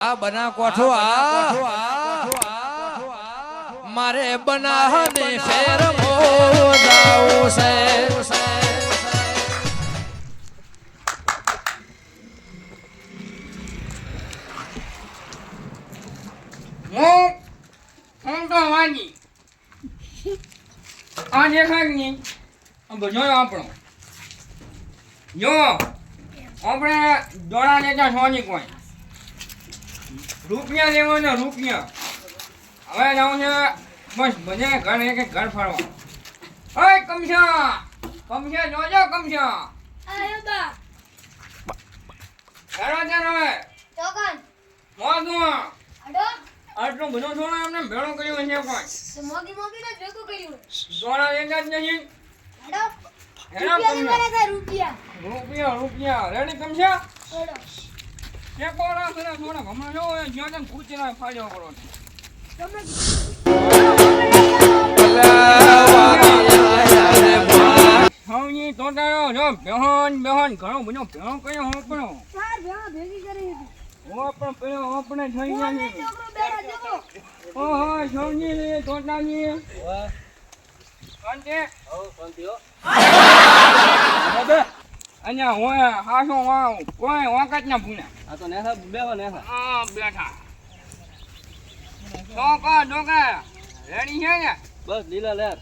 આ બના કોઠો મારે બનાહને શેર મો જાવું છે હું તો વાગી આ દેખાડની બધો આપણો જો આપણે દોડા લેતા સોની કોઈ રૂપિયા લેવાનો રૂપિયા હવે જાઉં છે બસ બધા ઘર એક ઘર ફરવા ઓય કમશા જોજો કમશા આયો બા ઘરો ચાલો હવે તોકન મોગું અડો આટલું બધું થોડું એમને ભેળો કર્યો છે કોઈ તો મોગી ને ભેગું કર્યું દોડા લેતા જ નહીં અડો હેલો રૂપિયા રૂપિયા રેડી કમશા અડો એક બોલા થોડા હમણાં જો જ્યાં તેમ કૂચીને ફાડ્યો કરો તમે હવની તોટારો જો બેહન ઘણો બધો ભેળો કર્યો હો પણ ચાર ભેગા ભેગી કરી ઓ પણ પેલો આપણે થઈ ગયા છોકરો બેડા દેવો ઓહો સૌની તોટાની કાંતે અહીંયા હોય હાસો વાવ કોઈ વાંકત ના પૂના આ તો નેસા બેહો નેસા હા બેઠા ડોકા રેડી છે ને બસ લીલા લેર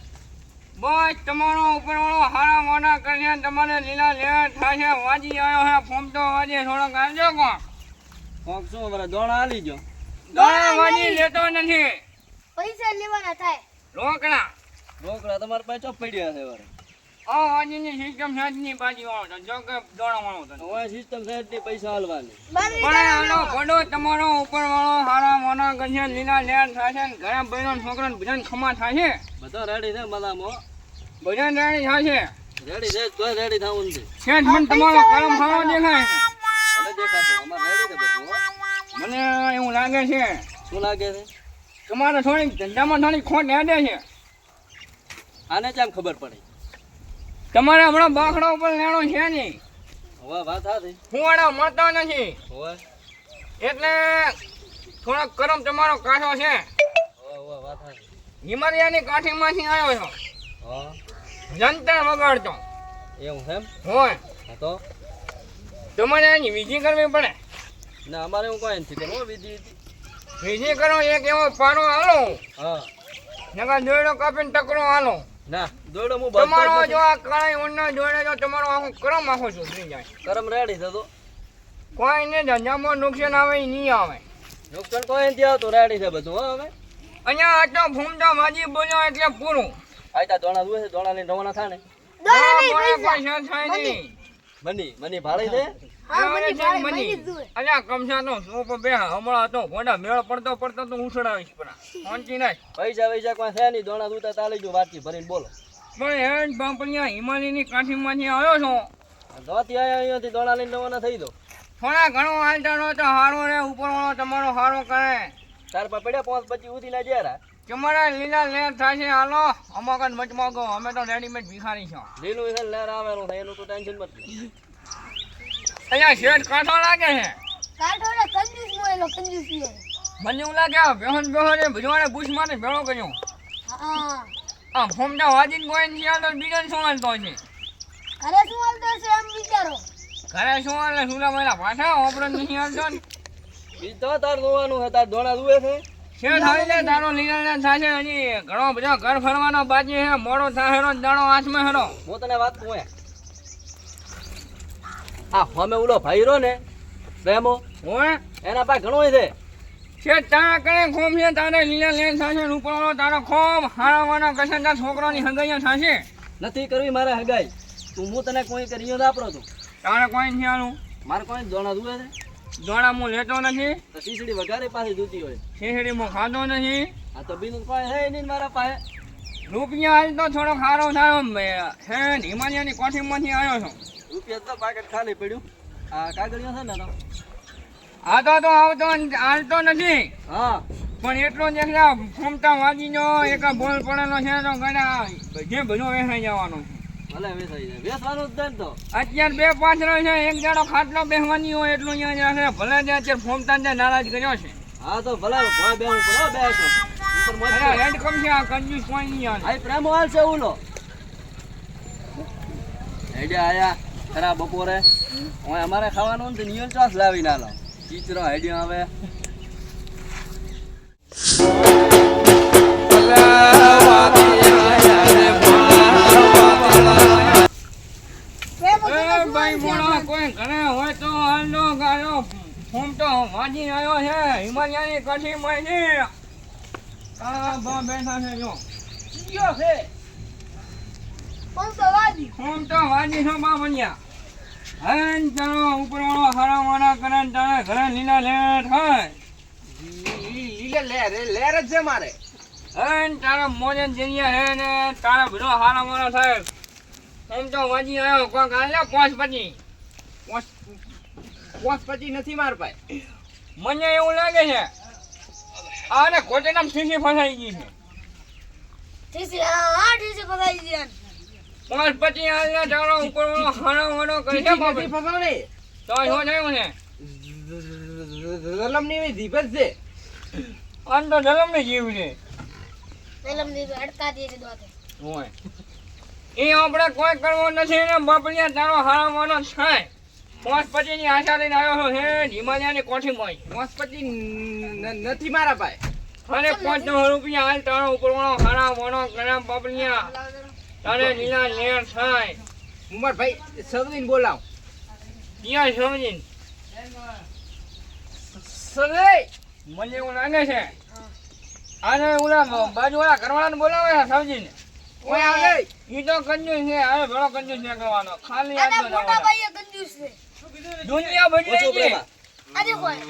બસ તમારો ઉપર વાળો હારા મોના કરશે તમારે લીલા લેર થાશે વાજી આવ્યો હે ફોમ તો વાજી થોડોક આવજો કોક શું અમારે દોણા આલી ગયો દોડા વાજી લેતો નથી પૈસા લેવાના થાય રોકડા રોકડા તમારે પાસે ચોપ પડ્યા છે વારે આ વાજીની સિસ્ટમ સાચની બાજી વાળો જો કે દોડા વાળો તને ઓય સિસ્ટમ સેટ ની પૈસા હાલવાની મારી પણ આનો ઘોડો તમારો ઉપર વાળો હારા મોના કરશે લીલા લેર થાશે ને ઘણા બહેનો છોકરાને બધાને ખમા થાશે બધા રેડી છે મલામો બધાને રેડી થાશે રેડી છે તો રેડી થાવું છે શેઠ મને તમારો કરમ સારો દેખાય છે ભલે દેખાતો અમારે રેડી છે બધું હો. મને એવું લાગે છે શું લાગે છે તમારે થોડીક ધંધામાં થોડીક ખોટ હેડે છે આને કેમ ખબર પડી તમારે હમણાં બાખડા ઉપર લેણો છે નહીં હવે વાત હતી હુવાડા મળતો નથી હવે એટલે થોડોક કરમ તમારો કાઢો છે હવે વાત હતી હિમાલયાની કાઠીમાંથી આવ્યો છો હા જંતર વગાડતો એવું છે એમ હોય હા તો તમારે એની વિધિ કરવી પડે ના અમારે એવું કોઈ નથી કરવું વિધિ વિધિ કરો એક એવો પારો હાલો હા નકા દોયડો કાપીને ટકરો હાલો ના દોડો હું તમારો બધો જો આ કાળી ઊંડનો દોડે તો તમારો આખો કરમ આખો સુધરી જાય કરમ રેડી થતો કોઈને ધંધામાં નુકસાન આવે ઈ નહીં આવે નુકસાન કોઈ નથી આવતું રેડી છે બધું હો હવે અહીંયા આટલો ભૂમતા વાજી બોલ્યો એટલે પૂરું આયતા દોણા દુએ છે દોણા લઈને રવાના થાય ને દોડા નહીં કોઈ પૈસા પૈસા થાય નહીં મની ભાળી દે હા મને ભાઈ મની. મને દુએ અલ્યા કમસા તો સોપ બે હમણાં તો ઘોડા મેળ પડતો તો ઉછળાવીશ પરા શાંતિ નાખ પૈસા કોઈ છે નહીં દોણા દૂતા તાલી જો વાતચીત ભરીને બોલો પણ હેડ બાપણિયા હિમાલયની કાઠીમાંથી આવ્યો છો ધોતી આયા અહીંયાથી દોણા લઈને રવાના થઈ દો થોડા ઘણો હાલતાનો તો હારો રે ઉપર વાળો તમારો હારો કરે તાર પર પડ્યા 5-25 ઉધી ના જ્યારા તમારા લીલા લેર થશે હાલો અમોકન મચમાં ગો અમે તો રેડીમેડ ભિખારી છો લીલું છે લેર આવેલું થાય એનું તો ટેન્શન મત લે અહીંયા શેઠ કાઠો લાગે છે કાઠોડે કંજૂસ મોયલો કંજૂસ લે મને એવું લાગે બેહન એ ભજવાને બુશ મારે ભેળો કર્યો હા આ ફોમટા વાજીને કોઈ નથી આવતો બીજો શું હાલતો છે ઘરે શું હાલતો છે એમ વિચારો ઘરે શું હાલે સુલા મહિલા પાછા ઓપરેટ નથી હાલતો ને ઈ તો તાર દોવાનું છે તાર દોણા દુએ છે શેઠ આવી જાય તારો લીલા થશે હજી ઘણો બધો ઘર ફરવાનો બાકી છે મોડો થાય હેરો દાડો હાથમાં હેરો હું તને વાત કહું આ હમે ઉલો ભાઈ રો ને પ્રેમો હોય એના પાસે ઘણો છે શેઠ તારા કરે ખોમ છે તારે લીલા લેન થશે ઉપરવાળો તારો ખોમ હારાવાના કશે તારા છોકરાની હગાઈઓ થશે નથી કરવી મારે હગાઈ તું હું તને કોઈ કરીયો દાપરો તું તારે કોઈ નથી આનું મારે કોઈ દોણા દુએ છે દોડા હું લેતો નથી તો સીસડી વગારે પાસે દૂતી હોય શેઠડીમાં ખાતો નથી આ તો બીનું કોઈ હે નહીં મારા પાસે રૂપિયા હાલ તો થોડો ખારો થયો છે હિમાલયાની કોઠીમાંથી આવ્યો છો રૂપિયા તો પાકેટ ખાલી પડ્યું આ કાગળિયો છે ને તો આ તો આવતો હાલતો નથી હા પણ એટલો જ એકલા ફોમતા વાજીનો એક બોલ પડેલો છે તો ગણા જે બધો વેસાઈ જવાનો છે ભલે વેચાઈ જાય. વેચવાનું જ ને તો. અત્યારે બે પાછળ છે, એક જાડો ખાટલો બેસવાની હોય એટલું અહીંયા છે. ભલે ત્યાં અત્યારે ફોમતા ને નારાજ કર્યો છે. હા તો ભલે ભોય બેહવું પડે હો, બેસો. ઉપર મોજ અરે કરો. હેડ કમ છે આ કંજૂસ કોઈ નહીં આવે. આ પ્રેમો હાલ છે ઉલો. હેડે આયા ખરા બપોરે. ઓય અમારે ખાવાનું ને તો નિયમ ચાસ લાવી ના લો. ચીચરો હેડે આવે. એ ભાઈ મોણો કોઈ ઘરે હોય તો હાલનો ગાયો ફોમ તો વાજી આવ્યો છે હિમાલયાની કઠીમાં છે. આ બા બેઠા છે જો કયો છે? પણ તો વાજી. ફોમ તો વાજી છો બા બન્યા. હન ચાલો ઉપર વાળો હારા વાળા કરે ને તારે ઘરે લીલા લેટ હોય. લીલે લેર જ છે મારે. હન તારા મોજે જરિયા હે ને તારા બધો હારા વાળા થાય. ફોમ તો વાજી આવ્યો કોક આલે 5 પછી નથી માર ભાઈ. મને એવું લાગે છે આને ખોટે નામ સીસી ફસાઈ ગઈ છે. ઠીસી, હા ઠીસી પકાઈ ગયા. 5 હાલના ચાલો ઉપર વાળો હારા વાળો કરે છે બાપા. ફસાવણી તો શું થયું છે જલમની જીભ જ છે. આમ તો જલમ ને જીવ છે પેલમ ની અડકા દે છે દોતે. હોય એ આપણે કોઈ કરવો નથી ને બાપડિયા તારો હારા વાળો થાય. 5 ની આશા લઈને આવ્યો છે હિમાલયાની કોઠીમાં. 5 નથી મારા ભાઈ. અને 5 રૂપિયા હાલ તારો ઉપર વાળો હારા વાળો કરે બાપડિયા તારે લીલા લેર થાય. ઉમર ભાઈ સદવીન બોલાવ. ક્યાં સમજીને સદે મને એવું લાગે છે આને ઓલા બાજુવાળા ઘરવાળાને બોલાવે છે સમજીને. ઓય આવે. ઈ તો કંજૂસ છે હવે ભલો કંજૂસ ન કરવાનો ખાલી આના આજનો મોટા જવાનો. ભાઈએ કંજૂસ છે. દુનિયા બદલાઈ ગઈ. આજે કોઈ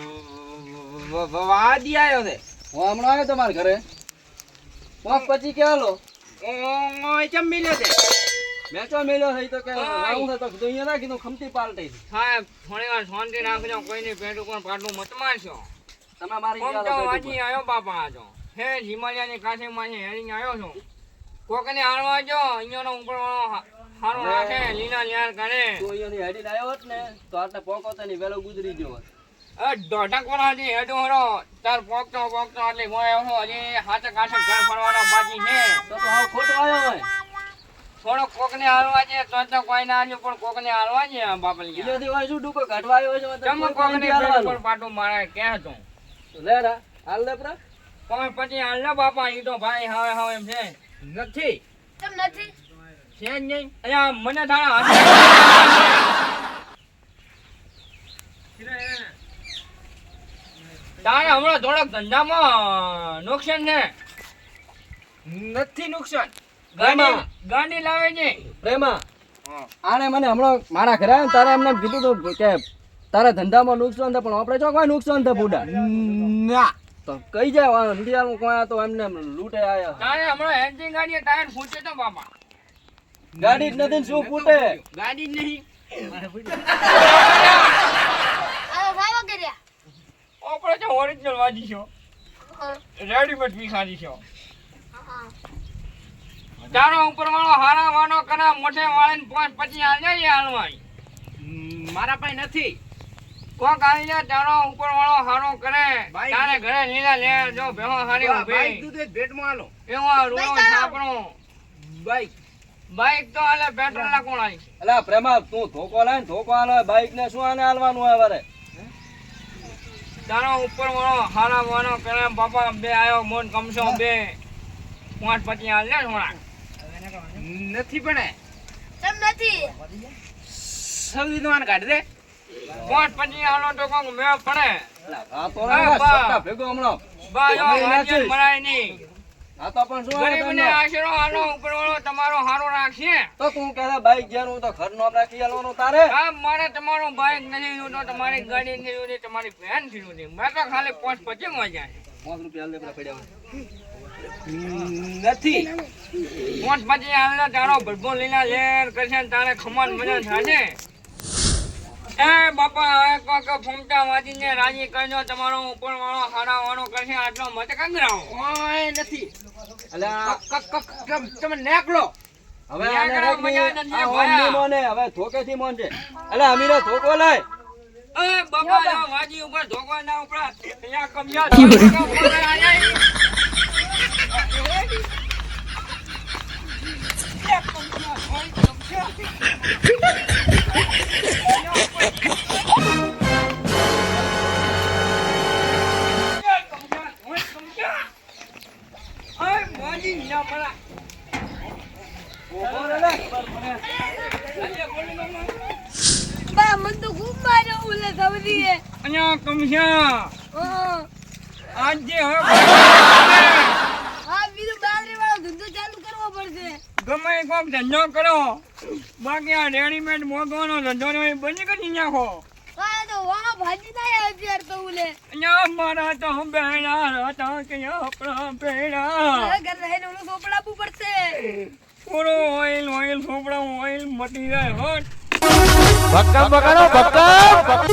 વાદી આવ્યો છે. હું હમણાં આવ્યો તમારા ઘરે. 5 કે હાલો. ઓય કેમ મિલ્યો છે? મેચો મેલ્યો છે તો કે આવું છે તો દુનિયા ના કીધું ખમતી પાલટી છે. સાહેબ થોડી વાર શાંતિ રાખજો કોઈની પેટ ઉપર પાટલું મત મારશો. તમે મારી આમ ગયા તો તો વાંચી આવ્યો બાપા આ તો હે હિમાલયાની કાશીમાં છે હેરીને આવ્યો છું. કોકને હારવા જો અહીંયાનો ઉપર વાળો હારો રાખે લીલા લ્યાર કરે. તું અહીંયાથી હેડીને આવ્યો હોત ને તો આટલે પોકોતા ની વેલો ગુજરી ગયો હોત. દોઢક વર્ષથી હેડો હરો તાર પોકતો એટલે હું આવ્યો છું હજી હાથે કાંઠે ઘર ફરવાનો બાકી છે. તો હાવ ખોટો આવ્યો હોય. થોડો કોકને હાલવા છે તો કોઈ ના આવ્યું પણ કોકને હાલવા છે આ બાપલિયા. બીજોથી હોય શું ડૂકો કાઢવા આવ્યો છે તમે કોઈ કોકને નથી પેટ હાલવાનું. ઉપર પાટું મારે કે તું લે રા હાલ લે પ્રા. પણ પછી હાલ ને બાપા ઈ તો ભાઈ હવે હવે એમ છે નથી કેમ નથી? છે જ નહીં. અહીંયા મને તારા હાથ તારે હમણાં થોડોક ધંધામાં નુકસાન છે. નથી નુકસાન. ગાડી લાવે છે. પ્રેમા આને મને હમણાં મારા ઘરે આવ્યો ને તારે એમને કીધું તું કે તારા ધંધામાં નુકસાન થાય પણ આપણે જો કોઈ નુકસાન થાય બુડા ના તો કઈ જાય અંધિયાનું કોઈ આ તો એમને લૂંટે આયા. તારે હમણાં એન્જિન ગાડી ટાયર ફૂટે તો બાપા. ગાડી જ નથી ને શું ફૂટે. ગાડી જ નહીં. આ સાવા કર્યા. આપણે તો ઓરિજિનલ વાજી છો રેડીમેડ ભીખારી છો. હા. તારો ઉપર વાળો હારા વાળો કરે મોઢે વાળીને 5 હાલ્યા હાલવાય. મારા પાસે નથી. કોક હાલ્યા તારો ઉપર વાળો હારો કરે બાઈક. તારે ઘરે લીલા લે જો ભેહો હારી ઉભી દૂધ ભેટમાં આલો. એવો રૂડો બાઈક સાપણો બાઈક બાઈક તો હાલે પેટ્રોલ ના કોણ આવી. અલા પ્રેમા તું ધોકો લાય ને ધોકો આલે બાઈક ને શું આને હાલવાનું હોય વરે. તારો ઉપર વાળો હારા વાળો કરે બાપા બે આયો મોન કમસો બે 5 હાલ્યા થોડા નથી પણ કેમ નથી? સૌદી તો આને કાઢ દે. 5 હાલો તો કોક મેળ પડે. આ તો હા, બા. સટ્ટા ભેગો હમણાં બા જો અમે વાંચન નાચીશ. મરાય નહીં. આ તો પણ શું આવે ગરીબને તમને? આશરો હાલો ઉપર વાળો તમારો હારો રાખશે. તો તું કહેતા બાઈક જ્યાં હું તો ઘર નો રાખી આલવાનું તારે. હા મારે તમારો બાઈક નથી જોતો તમારી ગાડી નથી જોતી તમારી ભેન નથી જોતી મેં તો ખાલી 5 માં જાય. 5 રૂપિયા લે પડ્યા નથી. 5 હાલને તારો ભરભો લીલા લેર કરશે ને તારે ખમાન મજા થશે. એ બાપા હવે કોક ફૂમતા વાજીને રાજી કરજો તમારો ઉપર વાળો હારા વાળો કરશે આટલો મત કંગરાવો. ઓય નથી. અલા તમે નેકલો હવે ન્યા આને કરો, રાખ મજા ની, નથી આ ભાયા. ઓમની મોને હવે ધોકેથી મોનજે. એટલે અમીરા ધોકો લાય. એ બાપા આ વાજી ઉપર ધોકો ના ઉપર અહીંયા કમિયા ધોકો ઉપર આયા. બા મન તો ખૂબ માર્યો ઓલે સવદીએ અહીંયા કમશા હા આજે હવે આ બીજું બાજરી વાળો ધંધો ચાલુ કરવો પડશે ગમે કોક ધંધો કરો બાકી આ રેડીમેડ મોગવાનો ધંધો ને એ બંધ કરી નાખો આ તો વાહ ભાજી ના અત્યાર તો ઓલે અહીંયા મારા તો બેડા હતા કે આપણા બેડા ઘર રહીને ઓલું સોપડાવવું પડશે પૂરો ઓઇલ ઓઇલ સોપડા ઓઇલ મટી જાય હટ ભક્કમ બગાડો ભક્કમ